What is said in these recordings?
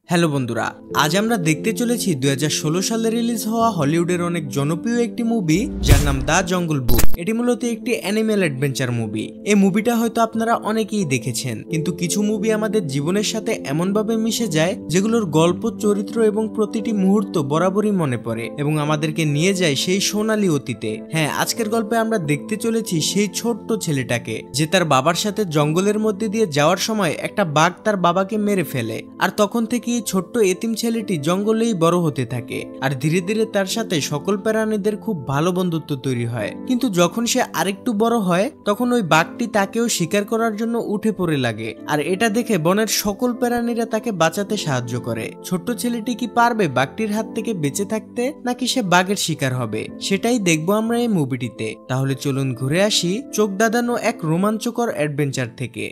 Hello বন্ধুরা, আজ আমরা দেখতে চলেছি 2016 সালে রিলিজ হওয়া হলিউডের অনেক জনপ্রিয় একটি মুভি যার নাম দ্য জঙ্গল বুক। এটি মূলত একটি অ্যানিমেল অ্যাডভেঞ্চার মুভি। এই মুভিটা হয়তো আপনারা অনেকেই দেখেছেন, কিন্তু কিছু মুভি আমাদের জীবনের সাথে এমনভাবে মিশে যায় যেগুলোর গল্প, চরিত্র এবং প্রতিটি মুহূর্ত বরাবরই মনে পড়ে এবং আমাদেরকে নিয়ে যায় সেই সোনালী অতীতে। হ্যাঁ, আজকের গল্পে আমরা দেখতে চলেছি সেই ছোট্ট ছেলেটাকে যে তার বাবার সাথে জঙ্গলের মধ্যে দিয়ে যাওয়ার সময় একটা বাঘ তার বাবাকে মেরে ফেলে, আর তখন থেকে ছোট্ট এতিম ছেলেটি জঙ্গলেই বড় হতে থাকে আর ধীরে ধীরে তার সাথে সকল প্রাণীদের খুব ভালো বন্ধুত্ব তৈরি হয়। কিন্তু যখন সে আরেকটু বড় হয় তখন ওই বাঘটি তাকেও শিকার করার জন্য উঠে পড়ে লাগে, আর এটা দেখে বনের সকল প্রাণীরা তাকে বাঁচাতে সাহায্য করে। ছোট্ট ছেলেটি কি পারবে বাঘটির হাত থেকে বেঁচে থাকতে, নাকি সে বাঘের শিকার হবে, সেটাই দেখবো আমরা এই মুভিটিতে। তাহলে চলুন ঘুরে আসি চোখ দাদানো এক রোমাঞ্চকর অ্যাডভেঞ্চার থেকে।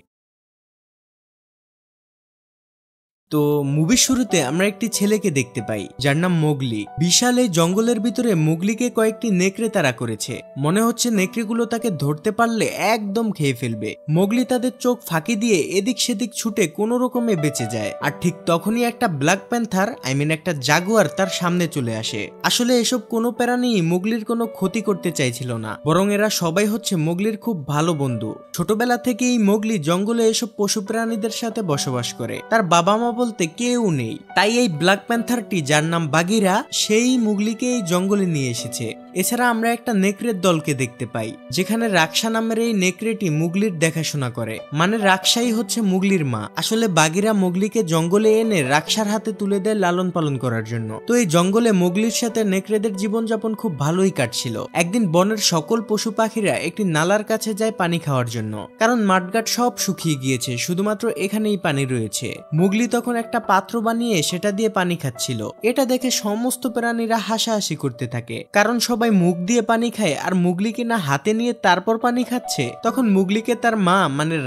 তো মুভির শুরুতে আমরা একটি ছেলেকে দেখতে পাই যার নাম মোগলি। বিশাল এই জঙ্গলের ভিতরে মোগলিকে কয়েকটি নেকড়ে তাড়া করেছে। মনে হচ্ছে নেকড়েগুলো তাকে ধরতে পারলে একদম খেয়ে ফেলবে। মোগলি তাদের চোখ ফাঁকি দিয়ে এদিক সেদিক ছুটে কোনো রকমে বেঁচে যায়, আর ঠিক তখনই একটা ব্ল্যাক প্যান্থার একটা জাগুয়ার তার সামনে চলে আসে। আসলে এসব কোনো প্রাণী মোগলির কোনো ক্ষতি করতে চাইছিল না, বরং এরা সবাই হচ্ছে মোগলির খুব ভালো বন্ধু। ছোটবেলা থেকেই মোগলি জঙ্গলে এসব পশু প্রাণীদের সাথে বসবাস করে। তার বাবা মা বলতে কেউ নেই, তাই এই ব্ল্যাক প্যান্থারটি যার নাম বাগিরা সেই মোগলিকে এই জঙ্গলে নিয়ে এসেছে। এছাড়া আমরা একটা নেকড়ের দলকে দেখতে পাই যেখানে রাক্ষা নামের এই নেকড়েটি মুগলির দেখাশোনা করে, মানে রাক্ষাই হচ্ছে মুগলির মা। আসলে বাগিরা মুগলিকে জঙ্গলে এনে রাক্ষার হাতে তুলে দেয় লালন পালন করার জন্য। তো এই জঙ্গলে মুগলির সাথে নেকড়েদের জীবনযাপন খুব ভালোই কাটছিল। একদিন বনের সকল পশু পাখিরা একটি নালার কাছে যায় পানি খাওয়ার জন্য, কারণ মাঠঘাট সব শুকিয়ে গিয়েছে, শুধুমাত্র এখানেই পানি রয়েছে। মুগলি তখন একটা পাত্র বানিয়ে সেটা দিয়ে পানি খাচ্ছিল। এটা দেখে সমস্ত প্রাণীরা হাসাহাসি করতে থাকে, কারণ সবাই মুখ দিয়ে পানি খায় আর মুগলিকে না হাতে নিয়ে তারপর পানি খাচ্ছে। তখন মুগলিকে তার মা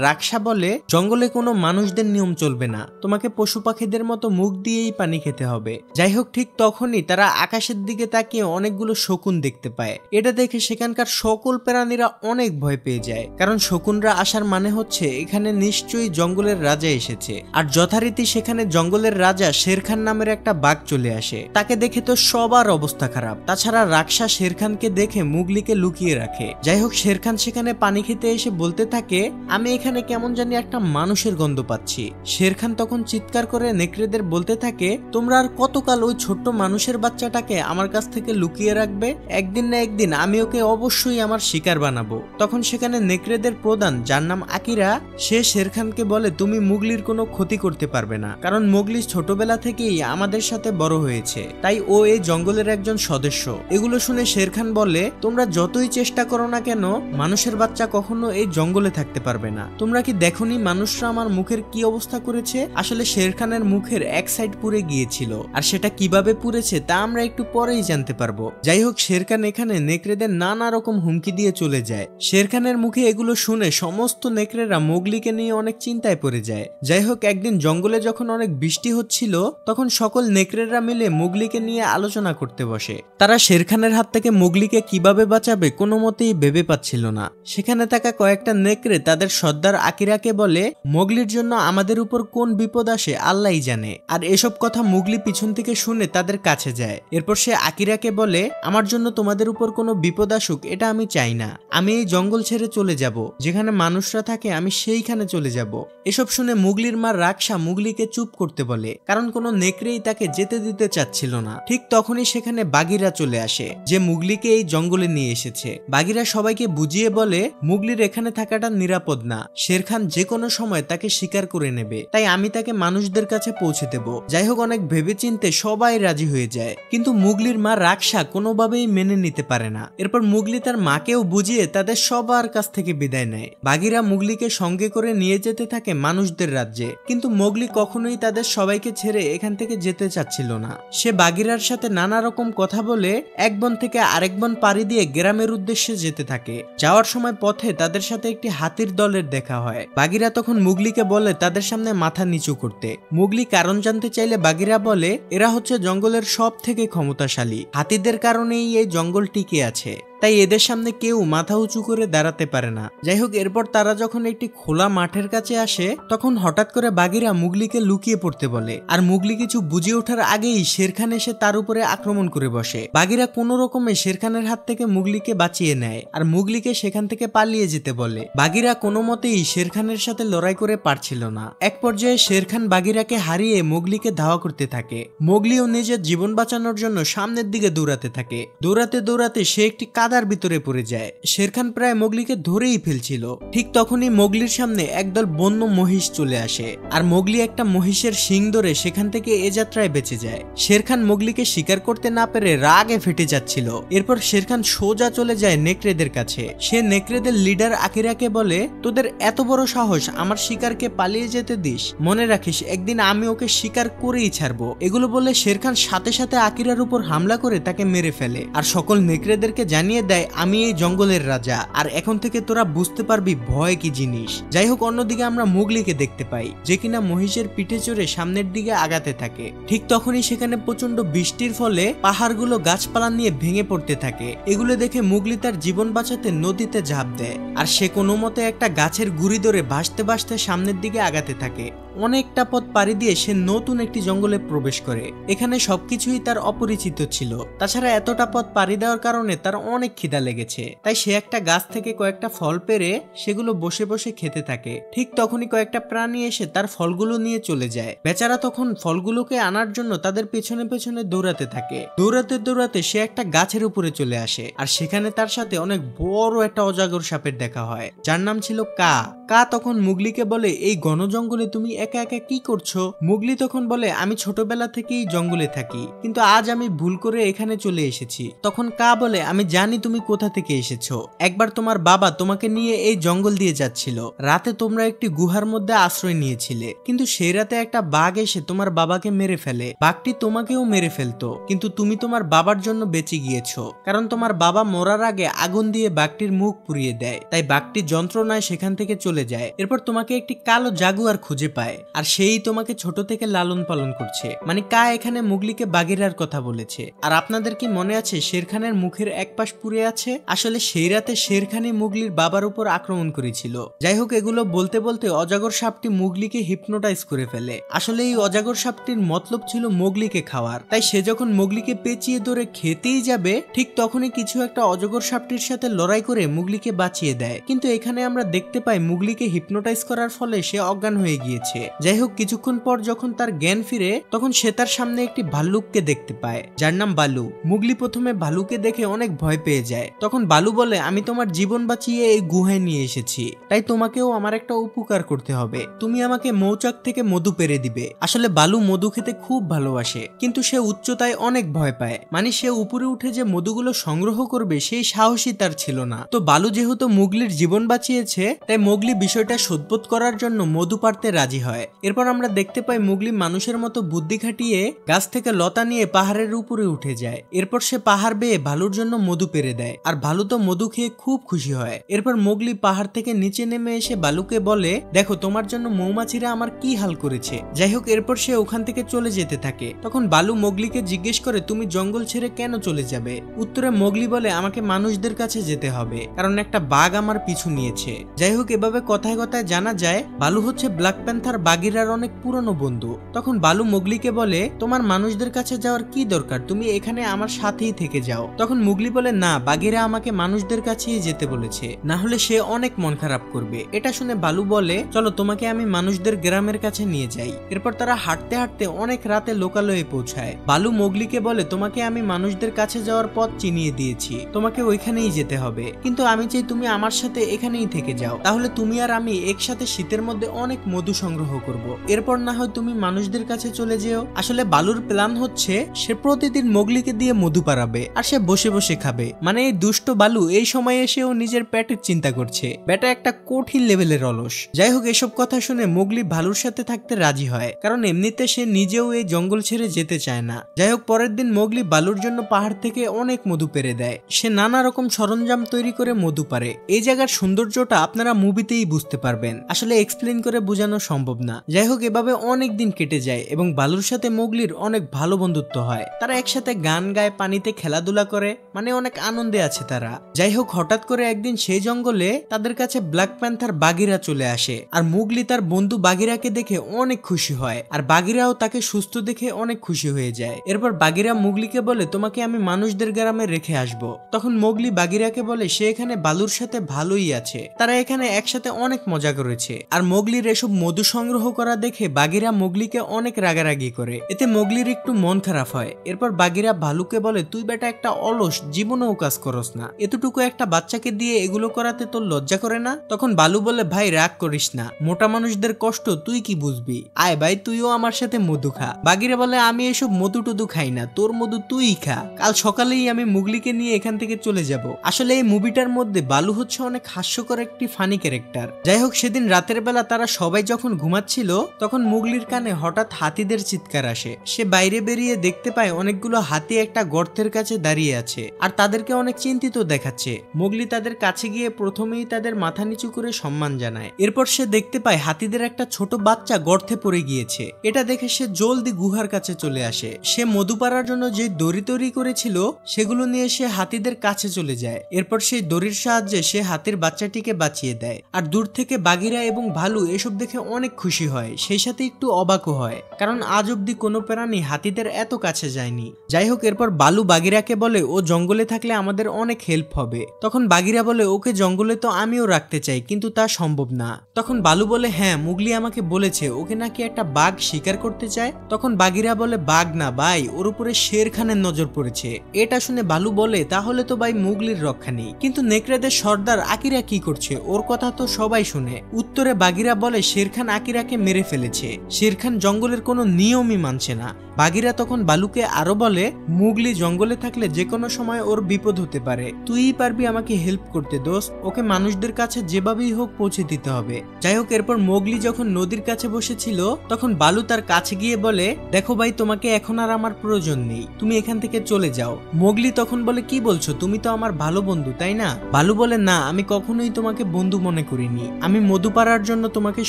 রাক্ষা বলে, জঙ্গলে কোনো মানুষদের নিয়ম চলবে না, তোমাকে পশু পাখিদের মতো মুখ দিয়েই পানি খেতে হবে। যাই হোক, ঠিক তখনই তারা আকাশের দিকে তাকিয়ে অনেকগুলো শকুন দেখতে পায়। এটা দেখে সেখানকার সকল প্রাণীরা অনেক ভয় পেয়ে যায়, কারণ শকুনরা আসার মানে হচ্ছে এখানে নিশ্চয়ই জঙ্গলের রাজা এসেছে। আর যথারীতি সেখানে জঙ্গলের রাজা শেরখান নামের একটা বাঘ চলে আসে। তাকে দেখে তো সবার অবস্থা খারাপ। তাছাড়া রাক্ষা শেরখানকে দেখে মুগলিকে লুকিয়ে রাখে। যাই হোক, শেরখান সেখানে পানি খেতে এসে বলতে থাকে, আমি এখানে কেমন জানি একটা মানুষের গন্ধ পাচ্ছি। শেরখান তখন চিৎকার করে নেকড়েদের বলতে থাকে, তোমরা আর কতকাল ওই ছোট্ট মানুষের বাচ্চাটাকে আমার কাছ থেকে লুকিয়ে রাখবে? একদিন না একদিন আমি ওকে অবশ্যই আমার শিকার বানাবো। তখন সেখানে নেকড়েদের প্রধান যার নাম আকিরা, সে শেরখানকে বলে, তুমি মুগলির কোনো ক্ষতি করতে পারবে না, কারণ মুগলি ছোটবেলা থেকেই আমাদের সাথে বড় হয়েছে, তাই ও এই জঙ্গলের একজন সদস্য। এগুলো শুনে শেরখান বলে, তোমরা যতই চেষ্টা করো না কেন মানুষের বাচ্চা কখনো এই জঙ্গলে থাকতে পারবে না। তোমরা কি দেখোনি মানুষরা আমার মুখের কি অবস্থা করেছে? আসলে শেরখানের মুখের এক সাইড পুড়ে গিয়েছিল, আর সেটা কিভাবে পুড়েছে তা আমরা একটু পরেই জানতে পারবো। যাই হোক, শেরখান এখানে নেকড়েদের নানা রকম হুমকি দিয়ে চলে যায়। শেরখানের মুখে এগুলো শুনে সমস্ত নেকড়েরা মোগলিকে নিয়ে অনেক চিন্তায় পড়ে যায়। যাই হোক, একদিন জঙ্গলে যখন অনেক বৃষ্টি হচ্ছিল তখন সকল নেকড়েরা মিলে মুগলিকে নিয়ে আলোচনা করতে বসে। তারা শেরখানের হাত থেকে মুগলিকে কিভাবে বাঁচাবে কোনো মতেই ভেবে পাচ্ছিল না। সেখানে থাকা কয়েকটা নেকড়ে তাদের সর্দার আকিরাকে বলে, মুগলির জন্য আমাদের উপর কোন বিপদ আসে আল্লাহই জানে। আর এসব কথা মুগলি পিছন থেকে শুনে তাদের কাছে যায়। এরপর সে আকিরাকে বলে, আমার জন্য তোমাদের উপর কোনো বিপদ আসুক এটা আমি চাই না। আমি এই জঙ্গল ছেড়ে চলে যাব, যেখানে মানুষরা থাকে আমি সেইখানে চলে যাব। এসব শুনে মুগলির মা রাক্ষা মুগলিকে চুপ করতে বলে, কারণ কোনো নেকড়েই তাকে যেতে দিতে চাচ্ছিল না। ঠিক তখনই সেখানে বাগিরা চলে আসে, যে মুগলিকে এই জঙ্গলে নিয়ে এসেছে। বাগিরা সবাইকে বুঝিয়ে বলে, মুগলির এখানে থাকাটা নিরাপদ না, শেরখান যে কোনো সময় তাকে শিকার করে নেবে, তাই আমি তাকে মানুষদের কাছে পৌঁছে দেব। যাই হোক, অনেক ভেবেচিন্তে সবাই রাজি হয়ে যায়, কিন্তু মুগলির মা রাক্ষা কোনোভাবেই মেনে নিতে পারে না। এরপর মুগলি তার মাকেও বুঝিয়ে তাদের সবার কাছ থেকে বিদায় নেয়। বাগিরা মুগলিকে সঙ্গে করে নিয়ে যেতে থাকে মানুষদের রাজ্যে, কিন্তু মুগলি কখনোই তাদের সবাইকে ছেড়ে এখান থেকে যেতে চাচ্ছিল না। সে বাগিরার সাথে নানা রকম কথা বলে এক বন থেকে আরেক বন পাড়ি দিয়ে গ্রামের উদ্দেশ্যে যেতে থাকে। যাওয়ার সময় পথে তাদের সাথে একটি হাতির দলের দেখা হয়। বাগিরা তখন মুগলিকে বলে তাদের সামনে মাথা নিচু করতে। মুগলি কারণ জানতে চাইলে বাগিরা বলে, এরা হচ্ছে জঙ্গলের সব থেকে ক্ষমতাশালী, হাতিদের কারণেই এই জঙ্গল টিকে আছে। তাই এদের সামনে কেউ মাথা উঁচু করে দাঁড়াতে পারে না। যাই হোক, এরপর তারা যখন একটি খোলা মাঠের কাছে আসে তখন হঠাৎ করে বাঘিরা মুগলিকে লুকিয়ে পড়তে বলে, আর মুগলি কিছু বুঝে ওঠার আগেই শেরখান এসে তার উপরে আক্রমণ করে বসে। বাঘিরা কোনো রকমে শেরখানের হাত থেকে মুগলিকে বাঁচিয়ে নেয় আর মুগলিকে সেখান থেকে পালিয়ে যেতে বলে। বাঘিরা কোনো মতেই শেরখানের সাথে লড়াই করে পারছিল না। এক পর্যায়ে শেরখান বাঘিরাকে হারিয়ে মুগলিকে ধাওয়া করতে থাকে। মুগলিও নিজের জীবন বাঁচানোর জন্য সামনের দিকে দৌড়াতে থাকে। দৌড়াতে দৌড়াতে সে একটি কাদার ভিতরে পড়ে যায়। শেরখান প্রায় মুগলিকে ধরেই ফেলছিল। ঠিক তখনই মুগলির সামনে একদল বন্য মহিষ চলে আসে আর মুগলি একটা মহিষের শিং ধরে সেখান থেকে এ যাত্রায় বেঁচে যায়। শেরখান মুগলিকে শিকার করতে না পেরে রাগে ফেটে যাচ্ছিল। এরপর শেরখান সোজা চলে যায় নেকড়েদের কাছে। সে নেকড়েদের লিডার আকিরাকে বলে, তোদের এত বড় সাহস আমার শিকারকে পালিয়ে যেতে দিস, মনে রাখিস একদিন আমি ওকে শিকার করেই ছাড়বো। এগুলো বলে শেরখান সাথে সাথে আকিরার উপর হামলা করে তাকে মেরে ফেলে আর সকল নেকড়েদেরকে জানিয়ে দেয়, আমি এই জঙ্গলের রাজা আর এখন থেকে তোরা বুঝতে পারবি ভয় কি জিনিস। যাই হোক, অন্যদিকে আমরা মুগলিকে দেখতে পাই যে কিনা মহিষের পিঠে চড়ে সামনের দিকে আগাতে থাকে। ঠিক তখনই সেখানে প্রচন্ড বৃষ্টির ফলে পাহাড়গুলো গাছপালা নিয়ে ভেঙে পড়তে থাকে। এগুলো দেখে মুগলি তার জীবন বাঁচাতে নদীতে ঝাঁপ দেয় আর সে কোনো মতে একটা গাছের গুড়ি ধরে ভাসতে ভাসতে সামনের দিকে আগাতে থাকে। অনেকটা পথ পাড়ি দিয়ে সে নতুন একটি জঙ্গলে প্রবেশ করে। এখানে সবকিছুই তার অপরিচিত ছিল। তাছাড়া এতটা পথ পাড়ি দেওয়ার কারণে তার অনেক খিদা লেগেছে। তাই সে একটা গাছ থেকে কয়েকটা ফল পেড়ে সেগুলো বসে বসে খেতে থাকে। ঠিক তখনই কয়েকটা প্রাণী এসে তার ফলগুলো নিয়ে চলে যায়। বেচারা তখন ফলগুলোকে আনার জন্য তাদের পেছনে পেছনে দৌড়াতে থাকে। দৌড়াতে দৌড়াতে সে একটা গাছের উপরে চলে আসে আর সেখানে তার সাথে অনেক বড় একটা অজাগর সাপের দেখা হয়, যার নাম ছিল কা। কা তখন মুগলিকে বলে, এই ঘন জঙ্গলে তুমি একা একা কি করছো? মুগলি তখন বলে, আমি ছোটবেলা থেকেই জঙ্গলে থাকি, কিন্তু আজ আমি ভুল করে এখানে চলে এসেছি। তখন কা বলে, আমি জানি তুমি কোথা থেকে এসেছো। একবার তোমার বাবা তোমাকে নিয়ে এই জঙ্গল দিয়ে যাচ্ছিল। রাতে তোমরা একটি গুহার মধ্যে আশ্রয় নিয়েছিলে, কিন্তু সেই রাতে একটা বাঘ এসে তোমার বাবাকে মেরে ফেলে। বাঘটি তোমাকেও মেরে ফেলতো, কিন্তু তুমি তোমার বাবার জন্য বেঁচে গিয়েছো, কারণ তোমার বাবা মরার আগে আগুন দিয়ে বাঘটির মুখ পুড়িয়ে দেয়। তাই বাঘটি যন্ত্রণায় সেখান থেকে চলে যায়। এরপর তোমাকে একটি কালো জাগুয়ার খুঁজে পায় আর সেই তোমাকে ছোট থেকে লালন পালন করছে। মানে কা এখানে মুগলিকে বাঘেরার কথা বলেছে। আর আপনাদের কি মনে আছে শেরখানের মুখের এক পাশ পুড়ে আছে? আসলে সেই রাতে শেরখানই মুগলির বাবার উপর আক্রমণ করেছিল। যাই হোক, এগুলো বলতে বলতে অজাগর সাপটি মুগলিকে হিপনোটাইজ করে ফেলে। আসলে এই অজাগর সাপটির মতলব ছিল মুগলিকে খাওয়ার। তাই সে যখন মুগলিকে পেঁচিয়ে ধরে খেতেই যাবে, ঠিক তখনই কিছু একটা অজগর সাপটির সাথে লড়াই করে মুগলিকে বাঁচিয়ে দেয়। কিন্তু এখানে আমরা দেখতে পাই মুগলিকে হিপনোটাইজ করার ফলে সে অজ্ঞান হয়ে গিয়েছে। যাই হোক, কিছুক্ষণ পর যখন তার জ্ঞান ফিরে তখন সে তার সামনে একটি ভাল্লুককে দেখতে পায়, যার নাম বালু। মুগলি প্রথমে ভালুকে দেখে অনেক ভয় পেয়ে যায়। তখন বালু বলে, আমি তোমার জীবন বাঁচিয়ে এই গুহায় নিয়ে এসেছি, তাই তোমাকেও আমার একটা উপকার করতে হবে। তুমি আমাকে মৌচাক থেকে মধু পেরে দিবে। আসলে বালু মধু খেতে খুব ভালোবাসে, কিন্তু সে উচ্চতায় অনেক ভয় পায়। মানে সে উপরে উঠে যে মধুগুলো সংগ্রহ করবে সেই সাহসী তার ছিল না। তো বালু যেহেতু মুগলির জীবন বাঁচিয়েছে, তাই মুগলি বিষয়টা শোধবোধ করার জন্য মধু পাড়তে রাজি হয়। এরপর আমরা দেখতে পাই মুগলি মানুষের মতো বুদ্ধি খাটিয়ে গাছ থেকে লতা নিয়ে পাহাড়ের উপরে উঠে যায়। এরপর সে পাহাড় বেয়ে ভালুর জন্য মধু পেরে দেয় আর ভালু তো মধু খেয়ে খুব খুশি হয়। এরপর মুগলি পাহাড় থেকে নিচে নেমে এসে বালুকে বলে, দেখো তোমার জন্য মৌমাছিরা আমার কি হাল করেছে। যাই হোক, এরপর সে ওখান থেকে চলে যেতে থাকে। তখন বালু মুগলিকে জিজ্ঞেস করে, তুমি জঙ্গল ছেড়ে কেন চলে যাবে? উত্তরে মুগলি বলে, আমাকে মানুষদের কাছে যেতে হবে, কারণ একটা বাঘ আমার পিছু নিয়েছে। যাই হোক, এভাবে কথায় কথায় জানা যায় বালু হচ্ছে ব্ল্যাক প্যান্থার বাঘিরার অনেক পুরনো বন্ধু। তখন বালু মুগলিকে বলে, তোমার মানুষদের কাছে যাওয়ার কি দরকার, তুমি এখানে আমার সাথেই থেকে যাও। তখন মুগলি বলে, না, বাঘিরা আমাকে মানুষদের কাছেই যেতে বলেছে, না হলে সে অনেক মন খারাপ করবে। এটা শুনে বালু বলে, চলো তোমাকে আমি মানুষদের গ্রামের কাছে নিয়ে যাই। এরপর তারা হাঁটতে হাঁটতে অনেক রাতে লোকালয়ে পৌঁছায়। বালু মুগলিকে বলে, তোমাকে আমি মানুষদের কাছে যাওয়ার পথ চিনিয়ে দিয়েছি, তোমাকে ওইখানেই যেতে হবে, কিন্তু আমি চাই তুমি আমার সাথে এখানেই থেকে যাও, তাহলে তুমি আর আমি একসাথে শীতের মধ্যে অনেক মধু সংগ্রহ করব। এরপর না হয় তুমি মানুষদের কাছে চলে যেও। আসলে বালুর প্ল্যান হচ্ছে সে প্রতিদিন মুগলিকে দিয়ে মধু পাড়াবে আর সে বসে বসে খাবে। মানে এই দুষ্ট বালু এই সময় এসেও নিজের পেটের চিন্তা করছে। বেটা একটা কঠিন লেভেলের অলস। যাই হোক, এসব কথা শুনে মুগলি ভালুর সাথে থাকতে রাজি হয়, কারণ এমনিতে সে নিজেও এই জঙ্গল ছেড়ে যেতে চায় না। যাই হোক, পরের দিন মুগলি বালুর জন্য পাহাড় থেকে অনেক মধু পেরে দেয়। সে নানা রকম সরঞ্জাম তৈরি করে মধু পারে। এই জায়গার সৌন্দর্যটা আপনারা মুভিতেই বুঝতে পারবেন, আসলে এক্সপ্লেন করে বোঝানো সম্ভব না। যাই হোক, এভাবে অনেক দিন কেটে যায় এবং বালুর সাথে মুগলির অনেক ভালো বন্ধুত্ব হয়। তারা একসাথে গান গায়, পানিতে খেলাধুলা করে, মানে অনেক আনন্দে আছে তারা। যাই হোক, হঠাৎ করে একদিন সেই জঙ্গলে তাদের কাছে ব্ল্যাক প্যান্থার বাগিরা চলে আসে। আর মোগলি তার বন্ধু বাগিরাকে দেখে অনেক খুশি হয়, আর বাগিরাও তাকে সুস্থ দেখে অনেক খুশি হয়ে যায়। এরপর বাগিরা মোগলিকে বলে, তোমাকে আমি মানুষদের গ্রামে রেখে আসবো। তখন মোগলি বাগিরাকে বলে সে এখানে বালুর সাথে ভালোই আছে, তারা এখানে একসাথে অনেক মজা করেছে। আর মোগলির এসব মধু সংগ্রহ করা দেখে বাগিরা মোগলিকে অনেক রাগারাগি করে, এতে মোগলির একটু মন খারাপ হয়। এরপর বাগিরা ভালুকে বলে, তুই বেটা একটা অলস, জীবনেও কাজ করস না, এতটুকু একটা বাচ্চাকে দিয়ে এগুলো করাতে তোর লজ্জা করে না? তখন বালু বলে, ভাই রাগ করিস না, মোটা মানুষদের কষ্ট তুই কি বুঝবি, আয় ভাই তুইও আমার সাথে মধু খা। বাগিরা বলে, আমি এসব মধু টধু খাই না, তোর মধু তুই খা, কাল সকালেই আমি মোগলিকে নিয়ে এখান থেকে চলে যাব। আসলে এই মুভিটার মধ্যে বালু হচ্ছে অনেক হাস্যকর একটি ফানি ক্যারেক্টার। যাই হোক, সেদিন রাতের বেলা তারা সবাই যখন ঘুমাচ্ছিল তখন মোগলির কানে হঠাৎ হাতিদের চিৎকার আসে। সে বাইরে বেরিয়ে দেখতে পায় অনেকগুলো হাতি একটা গর্তের কাছে দাঁড়িয়ে আছে আর তাদেরকে অনেক চিন্তিত দেখাচ্ছে। মোগলি তাদের কাছে গিয়ে প্রথমেই তাদের মাথা নিচু করে সম্মান জানায়। এরপর সে দেখতে পায় হাতিদের একটা ছোট বাচ্চা গর্তে পড়ে গিয়েছে। এটা দেখে সে জলদি গুহার কাছে চলে আসে। সে মধু পাড়ার জন্য যে দড়ি তৈরি করেছিল সেগুলো নিয়ে সে হাতিদের কাছে চলে যায়। এরপর সেই দড়ির সাহায্যে সে হাতির বাচ্চাটিকে বাঁচিয়ে দেয়। আর দূর থেকে বাগিরা এবং ভালু এসব দেখে অনেক খুশি হয়, সেই সাথে একটু অবাকও হয়, কারণ আজ অব্দি কোনো প্রাণী হাতিদের এত কাছে যায়নি। যাই হোক, এরপর বালু বাগিরাকে বলে, ও জঙ্গলে থাকলে আমাদের অনেক হেল্প হবে। তখন বাগিরা বলে, ওকে জঙ্গলে তো আমিও রাখতে চাই, কিন্তু তা সম্ভব না। তখন বালু বলে, হ্যাঁ মুগলি আমাকে বলেছে ওকে নাকি একটা বাঘ শিকার করতে চায়। তখন বাগিরা বলে, বাঘ না ভাই, ওর উপরে শের খানের নজর পড়েছে। এটা শুনে বালু বলে, তাহলে তো ভাই মুগলির রক্ষা নেই, কিন্তু নেকড়েদের সর্দার আকিরা কি করছে, ওর কথা তো সবাই শুনে। উত্তরে বাগিরা বলে, শের খান আকিরাকে মেরে ফেলেছে, শের খান জঙ্গলের কোনো নিয়মই মানছে না। বাগিরা তখন বালুকে আরো বলে, মুগলি জঙ্গলে থাকলে যে কোনো সময় ওর বিপদ হতে পারে, তুইই পারবি আমাকে হেল্প করতে দোস্ত, ওকে মানুষদের কাছে যেভাবেই হোক পৌঁছে দিতে হবে। যাই হোক, এরপর মোগলি যখন নদীর কাছে বসেছিল তখন বালু তার কাছে গিয়ে বলে, দেখো ভাই তোমাকে এখন আর আমার প্রয়োজন নেই, তুমি এখান থেকে চলে যাও। মোগলি তখন বলে, কি বলছো, তুমি তো আমার ভালো বন্ধু তাই না? বালু বলে, না আমি কখনোই তোমাকে বন্ধু মনে করিনি, আমি মধু পাড়ার জন্য তোমাকে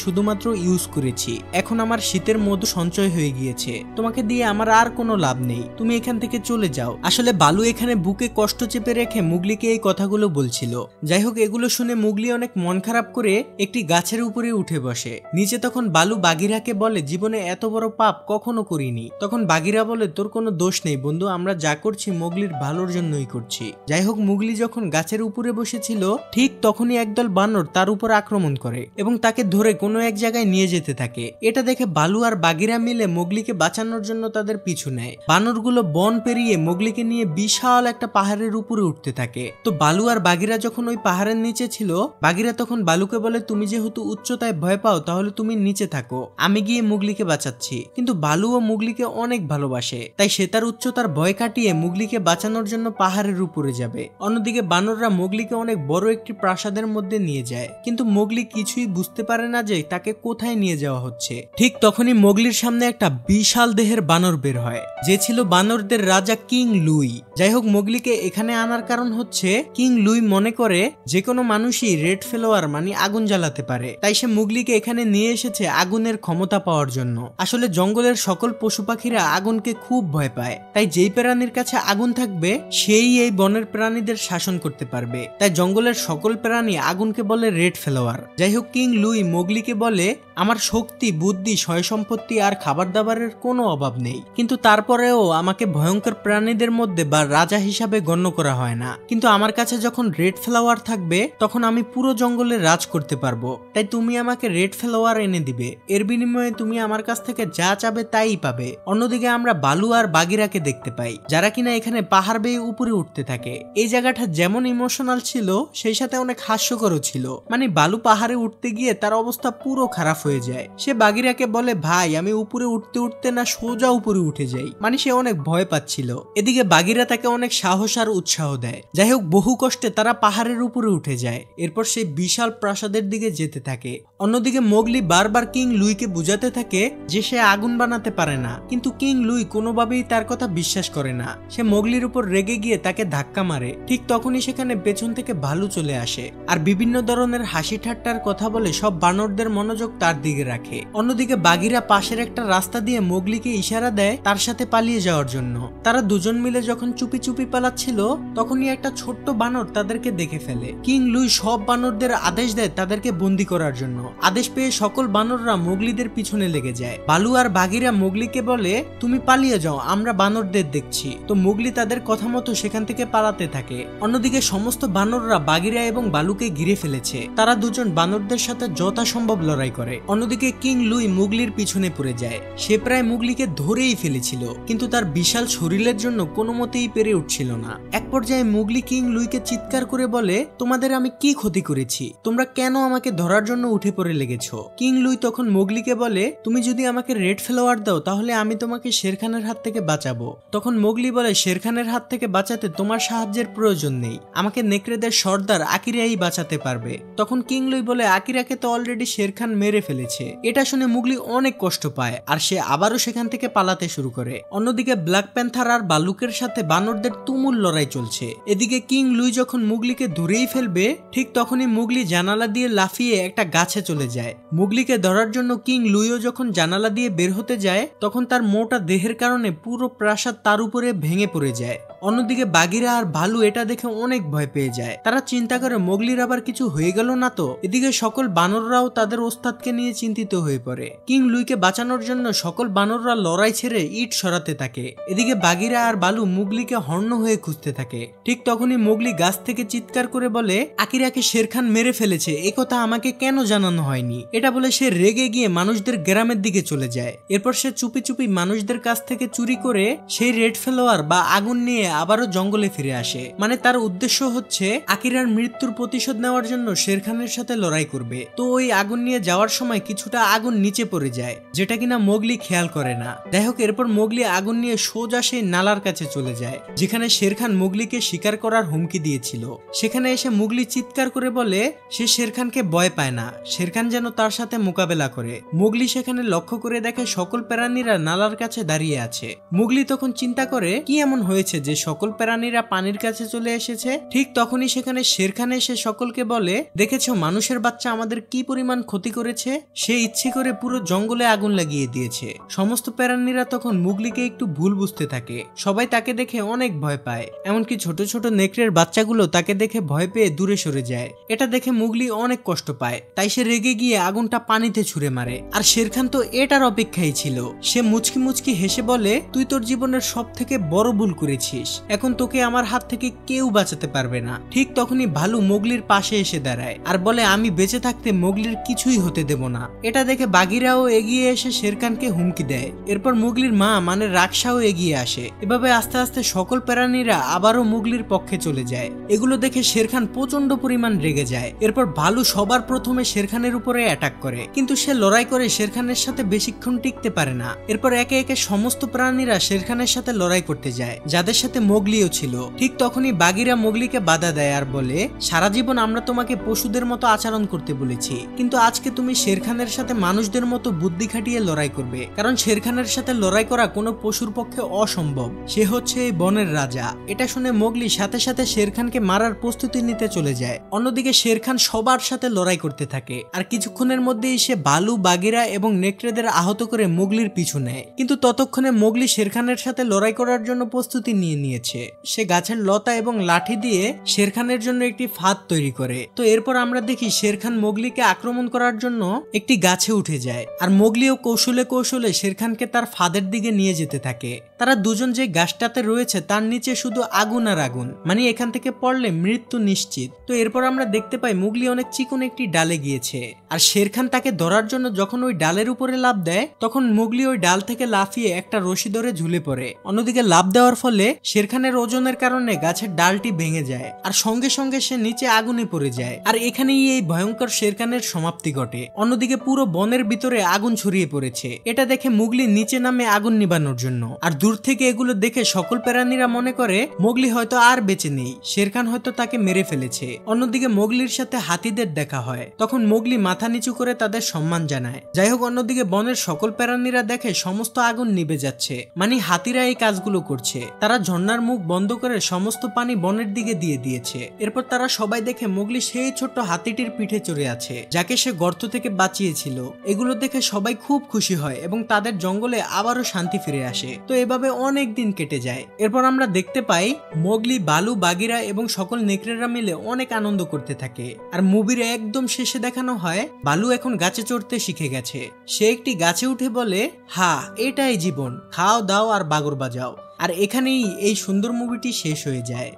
শুধুমাত্র ইউজ করেছি। এখন আমার শীতের মধু সঞ্চয় হয়ে গিয়েছে, তোমাকে দিয়ে আমার আর কোনো লাভ নেই, তুমি এখান থেকে চলে যাও। আসলে বালু এখানে বুকে কষ্ট চেপে রেখে মুগলিকে এই কথাগুলো বলছিল। যাই হোক, এগুলো শুনে মুগলি অনেক মন খারাপ করে একটি গাছের উপরে উঠে বসে। নিচে তখন বালু বাগিরাকে বলে, জীবনে এত বড় পাপ কখনো করিনি। তখন বাগিরা বলে, তোর কোনো দোষ নেই বন্ধু, আমরা যা করছি মুগলির ভালোর জন্যই করছি। যাই হোক, মুগলি যখন গাছের উপরে বসেছিল ঠিক তখনই একদল বানর তার উপর আক্রমণ করে এবং তাকে ধরে কোনো এক জায়গায় নিয়ে যেতে থাকে। এটা দেখে বালু আর বাগিরা মিলে মুগলিকে বাঁচানোর জন্য তাদের পিছু নেয়। বানরগুলো বন পেরিয়ে মুগলিকে নিয়ে বিশাল একটা পাহাড়ের উপরে উঠতে থাকে। তো বালু আর বাগিরা যখন ওই পাহাড়ের নিচে ছিল, বাগিরা তখন বালুকে বলে, তুমি যেহেতু উচ্চতায় ভয় পাও তাহলে তুমি নিচে থাকো, আমি গিয়ে মুগলিকে বাঁচাচ্ছি। কিন্তু বালু ও মুগলিকে অনেক ভালোবাসে, তাই সে তার উচ্চতার ভয় কাটিয়ে মুগলিকে বাঁচানোর জন্য পাহাড়ের উপরে যাবে। অন্যদিকে বানররা মুগলিকে অনেক বড় একটি প্রাসাদের মধ্যে নিয়ে যায়, কিন্তু মুগলি কিছুই বুঝতে পারে না যে তাকে কোথায় নিয়ে যাওয়া হচ্ছে। ঠিক তখনই মুগলির সামনে একটা বিশাল দেহের বানর বের হয়, যে ছিল বানরদের রাজা কিং লুই। যাই হোক, মুগলিকে এখানে আনার কারণ হচ্ছে কিং লুই মনে করে যে কোনো মানুষই রেড ফ্লাওয়ার মানে আগুন জ্বালাতে পারে, তাই সে মুগলিকে এখানে নিয়ে এসেছে আগুনের ক্ষমতা পাওয়ার জন্য। আসলে জঙ্গলের সকল পশু পাখিরা আগুনকে খুব ভয় পায়, তাই যেই প্রাণীর কাছে আগুন থাকবে সেই এই বনের প্রাণীদের শাসন করতে পারবে। তাই জঙ্গলের সকল প্রাণী আগুনকে বলে রেড ফ্লাওয়ার। যাই হোক, কিং লুই মুগলিকে বলে, আমার শক্তি, বুদ্ধি, সয় সম্পত্তি আর খাবার দাবারের কোনো অভাব নেই, কিন্তু তারপরেও আমাকে ভয়ঙ্কর প্রাণীদের মধ্যে বা রাজা হিসাবে গণ্য করা হয় না। কিন্তু আমার কাছে যখন রেড ফ্লাওয়ার থাকবে তখন আমি পুরো জঙ্গলে রাজ করতে পারবো, তাই তুমি আমাকে রেড ফ্লাওয়ার এনে দিবে, এর বিনিময়ে তুমি আমার কাছ থেকে যা চাবে তাই পাবে। অন্যদিকে আমরা বালু আর বাগিরাকে দেখতে পাই, যারা কিনা এখানে পাহাড় বেয়ে উপরে উঠতে থাকে। এই জায়গাটা যেমন ইমোশনাল ছিল সেই সাথে অনেক হাস্যকরও ছিল। মানে বালু পাহাড়ে উঠতে গিয়ে তার অবস্থা পুরো খারাপ হয়ে যায়। সে বাগিরাকে বলে, ভাই আমি উপরে উঠতে উঠতে না সোজা উপরে উঠে যাই, মানে সে অনেক ভয় পাচ্ছিল। এদিকে বাগিরা তাকে অনেক সাহস আর উৎসাহ দেয়। যাই হোক, বহু কষ্টে তারা পাহাড়ের উপরে উঠে যায়। এরপর সেই বিশাল প্রাসাদের দিকে যেতে থাকে। অন্যদিকে মোগলি বারবার কিং লুইকে বুঝাতে থাকে যে সে আগুন বানাতে পারে না, কিন্তু কিং লুই কোনোভাবেই তার কথা বিশ্বাস করে না। সে মোগলির উপর রেগে গিয়ে তাকে ধাক্কা মারে। ঠিক তখনই সেখানে পেছন থেকে ভালু চলে আসে আর বিভিন্ন ধরনের হাসি ঠাট্টার কথা বলে সব বানরদের মনোযোগ তার দিকে রাখে। অন্যদিকে বাগিরা পাশের একটা রাস্তা দিয়ে মোগলিকে ইশারা দেয় তার সাথে পালিয়ে যাওয়ার জন্য। তারা দুজন মিলে যখন চুপি চুপি পালাচ্ছিল তখনই একটা ছোট্ট বানর তাদেরকে দেখে ফেলে। কিং লুই সব বানরদের আদেশ দেয় তাদেরকে বন্দি করার জন্য। আদেশ পেয়ে সকল বানররা মোগলিদের পিছনে লেগে যায়। বালু আর বাঘিরা মোগলিকে বলে, তুমি পালিয়ে যাও, আমরা বানরদের দেখছি। তো মোগলি তাদের কথা মতো সেখান থেকে পালাতে থাকে। অন্যদিকে সমস্ত বানররা বাঘিরা এবং বালুকে ঘিরে ফেলেছে। তারা দুজন বানরদের সাথে যথাসম্ভব লড়াই করে। অন্যদিকে কিং লুই মোগলির পিছনে পড়ে যায়। সে প্রায় মোগলিকে ধরেই ফেলেছিল, কিন্তু তার বিশাল শরীরের জন্য কোনো মতেই পেরে উঠছিল না। এক পর্যায়ে মোগলি কিং লুইকে চিৎকার করে বলে, তোমাদের আমি কি ক্ষতি করেছি? তোমরা কেন আমাকে ধরার জন্য উঠে পড়ে লেগেছ? কিং লুই তখন মোগলিকে বলে, তুমি যদি আমাকে রেড ফ্লাওয়ার দাও তাহলে আমি তোমাকে শেরখানের হাত থেকে বাঁচাবো। তখন মোগলি বলে, শেরখানের হাত থেকে বাঁচাতে তোমার সাহায্যের প্রয়োজন নেই, আমাকে নেকড়েদের সর্দার আকিরাই বাঁচাতে পারবে। তখন কিং লুই বলে, আকিরাকে তো অলরেডি শেরখান মেরে ফেলেছে। এটা শুনে মোগলি অনেক কষ্ট পায় আর সে আবারও সেখান থেকে পালাতে শুরু করে। অন্যদিকে ব্ল্যাক প্যান্থার আর বালুকের সাথে বানরদের তুমুল লড়াই চলছে। এদিকে কিং লুই যখন মোগলিকে ধরেই ফেলবে, ঠিক তখনই মোগলি জানালা দিয়ে লাফিয়ে একটা গাছে চলে যায়। মোগলিকে ধরার জন্য কিং লুইও যখন জানালা দিয়ে বের হতে যায়, তখন তার মোটা দেহের কারণে পুরো প্রাসাদ তার উপরে ভেঙে পড়ে যায়। অন্যদিকে বাঘিরা আর ভালু এটা দেখে অনেক ভয় পেয়ে যায়। তারা চিন্তা করে মোগলির আবার কিছু হয়ে গেল না তো। এদিকে সকল বানররাও তাদের ওস্তাদকে নিয়ে চিন্তিত হয়ে পড়ে। কিং লুইকে বাঁচানোর জন্য সকল বানররা লড়াই ছেড়ে ইট সরাতে থাকে। এদিকে বাঘিরা আর বালু মোগলিকে হর্ণ হয়ে খুঁজতে থাকে। ঠিক তখনই মোগলি গাছ থেকে চিৎকার করে বলে, আকিরাকে শেরখান মেরে ফেলেছে, একথা আমাকে কেন জানানো হয়নি? এটা বলে সে রেগে গিয়ে মানুষদের গ্রামের দিকে চলে যায়। এরপর সে চুপি চুপি মানুষদের কাছ থেকে চুরি করে সেই রেড ফ্লাওয়ার বা আগুন নিয়ে আবারও জঙ্গলে ফিরে আসে। মানে তার উদ্দেশ্য হচ্ছে আকিরার মৃত্যুর প্রতিশোধ নেওয়ার জন্য শেরখানের সাথে লড়াই করবে। তো ওই আগুন নিয়ে যাওয়ার সময় কিছুটা আগুন নিচে পড়ে যায়, যেটা কিনা মোগলি খেয়াল করে না। যাই হোক, এরপর মোগলি আগুন নিয়ে সোজা সেই নালার কাছে চলে যায় যেখানে শেরখান মোগলিকে শিকার করার হুমকি দিয়েছিল। সেখানে এসে মোগলি চিৎকার করে বলে সে শেরখানকে ভয় পায় না, শেরখান যেন তার সাথে মোকাবেলা করে। মোগলি সেখানে লক্ষ্য করে দেখে সকল প্রাণীরা নালার কাছে দাঁড়িয়ে আছে। মোগলি তখন চিন্তা করে কি এমন হয়েছে যে সকল প্রাণীরা পানির কাছে চলে এসেছে। ঠিক তখনই সেখানে শেরখান এসে সকলকে বলে, দেখেছো মানুষের বাচ্চা আমাদের কি পরিমাণ ক্ষতি করেছে? সে ইচ্ছে করে পুরো জঙ্গলে আগুন লাগিয়ে দিয়েছে। সমস্ত প্রাণীরা তখন মোগলিকে একটু ভুল বুঝতে থাকে। সবাই তাকে দেখে অনেক ভয় পায়, এমনকি ছোট ছোট নেকড়ের বাচ্চাগুলো তাকে দেখে ভয় পেয়ে দূরে সরে যায়। এটা দেখে মোগলি অনেক কষ্ট পায়, তাই সে রেগে গিয়ে আগুনটা পানিতে ছুঁড়ে মারে। আর শেরখান তো এটার অপেক্ষায় ছিল। সে মুচকি মুচকি হেসে বলে, তুই তোর জীবনের সব থেকে বড় ভুল করেছিস, এখন তোকে আমার হাত থেকে কেউ বাঁচাতে পারবে না। ঠিক তখনই ভালু মোগলির পাশে এসে দাঁড়ায় আর বলে, আমি বেঁচে থাকতে মোগলির কিছুই হতে দেব না। এটা দেখে বাঘিরাও এগিয়ে এসে শেরখানকে হুমকি দেয়। এরপর মোগলির মা মানে রাক্ষসাও এগিয়ে আসে। এভাবে আস্তে আস্তে সকল প্রাণীরা আবারও মোগলির পক্ষে চলে যায়। এগুলো দেখে শেরখান প্রচন্ড পরিমাণ রেগে যায়। এরপর ভালু সবার প্রথমে শেরখানের উপরে অ্যাটাক করে, কিন্তু সে লড়াই করে শেরখানের সাথে বেশিক্ষণ টিকতে পারে না। এরপর একে একে সমস্ত প্রাণীরা শেরখানের সাথে লড়াই করতে যায়, যাদের সাথে মোগলিও ছিল। ঠিক তখনই বাঘিরা মোগলিকে বাধা দেয় আর বলে, সারা জীবন আমরা তোমাকে পশুদের মতো আচরণ করতে বলেছি, কিন্তু আজকে তুমি শেরখানের সাথে মানুষদের মতো বুদ্ধি খাটিয়ে লড়াই করবে, কারণ শেরখানের সাথে লড়াই করা কোনো পশুর পক্ষে অসম্ভব। সে হচ্ছে এই বনের রাজা। এটা শুনে মোগলি সাথে সাথে শেরখানকে মারার প্রস্তুতি নিতে চলে যায়। অন্যদিকে শেরখান সবার সাথে লড়াই করতে থাকে আর কিছুক্ষণের মধ্যেই সে ভালু, বাঘিরা এবং নেকড়েদের আহত করে মোগলির পিছু নেয়। কিন্তু ততক্ষণে মোগলি শেরখানের সাথে লড়াই করার জন্য প্রস্তুতি নিয়ে নিয়েছে। সে গাছের লতা এবং লাঠি দিয়ে শেরখানের জন্য একটি ফাঁদ তৈরি করে। তো এরপর আমরা দেখি শেরখান মোগলিকে আক্রমণ করার জন্য একটি গাছে উঠে যায় আর মোগলিও কৌশলে কৌশলে শেরখানকে তার ফাঁদের দিকে নিয়ে যেতে থাকে। তারা দুজন যে গাছটাতে রয়েছে তার নিচে শুধু আগুন আর আগুন, মানে এখান থেকে পড়লে মৃত্যু নিশ্চিত। তো এরপর আমরা দেখতে পাই মোগলি অনেক চিকন একটি ডালে গিয়েছে আর শেরখান তাকে ধরার জন্য যখন ওই ডালের উপরে লাফ দেয়, তখন মোগলি ওই ডাল থেকে লাফিয়ে একটা রশি ধরে ঝুলে পড়ে। অন্যদিকে লাফ দেওয়ার ফলে শেরখানের ওজনের কারণে গাছের ডালটি ভেঙে যায় আর সঙ্গে সঙ্গে সে নিচে আগুনে পড়ে যায়। আর এখানেই এই ভয়ঙ্কর শেরখানের সমাপ্তি ঘটে। অন্যদিকে পুরো বনের ভিতরে আগুন ছড়িয়ে পড়েছে। এটা দেখে মোগলি নিচে নামে আগুন নিবানোর জন্য। আর দূর থেকে এগুলো দেখে সকল প্রাণীরা মনে করে মোগলি হয়তো আর বেঁচে নেই, শেরখান হয়তো তাকে মেরে ফেলেছে। অন্যদিকে মোগলির সাথে হাতিদের দেখা হয়, তখন মোগলি মাথা নিচু করে তাদের সম্মান জানায়। যাই হোক, অন্যদিকে বনের সকল প্রাণীরা দেখে সমস্ত আগুন নিভে যাচ্ছে, মানে হাতিরা এই কাজগুলো করছে। তারা ঝর্ণার মুখ বন্ধ করে সমস্ত পানি বনের দিকে দিয়ে দিয়েছে। এরপর তারা সবাই দেখে মোগলি সেই ছোট্ট হাতিটির পিঠে চড়ে আছে, যাকে সে গর্ত থেকে বাঁচিয়েছিল। এগুলো দেখে সবাই খুব খুশি হয় এবং তাদের জঙ্গলে আবারও শান্তি ফিরে আসে। তো এভাবে অনেক দিন কেটে যায়। এরপর আমরা দেখতে পাই মোগলি, বালু, বাগিরা এবং সকল নেকড়েরা মিলে অনেক আনন্দ করতে থাকে। আর মুভির একদম শেষে দেখানো হয় বালু এখন গাছে চড়তে শিখে গেছে। সে একটি গাছে উঠে বলে, হ্যাঁ এটাই জীবন, খাও দাও আর বাগর বাজাও। আর এখানেই এই সুন্দর মুভিটি শেষ হয়ে যায়।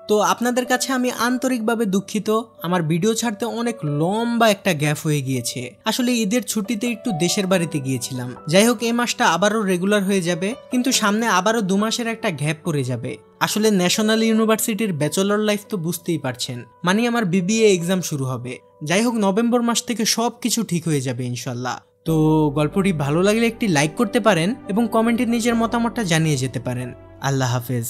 তো আপনাদের কাছে আমি আন্তরিকভাবে দুঃখিত, আমার ভিডিও ছাড়তে অনেক লম্বা একটা গ্যাপ হয়ে গিয়েছে। আসলে ঈদের ছুটিতে একটু দেশের বাড়িতে গিয়েছিলাম। যাই হোক, এই মাসটা আবারও রেগুলার হয়ে যাবে, কিন্তু সামনে আবারও 2 মাসের একটা গ্যাপ পড়ে যাবে। আসলে ন্যাশনাল ইউনিভার্সিটির ব্যাচেলর লাইফ তো বুঝতেই পারছেন, মানে আমার বিবিএ এক্সাম শুরু হবে। যাই হোক, নভেম্বর মাস থেকে সব কিছু ঠিক হয়ে যাবে ইনশাল্লাহ। তো গল্পটি ভালো লাগলে একটি লাইক করতে পারেন এবং কমেন্টে নিজের মতামতটা জানিয়ে যেতে পারেন। আল্লাহ হাফেজ।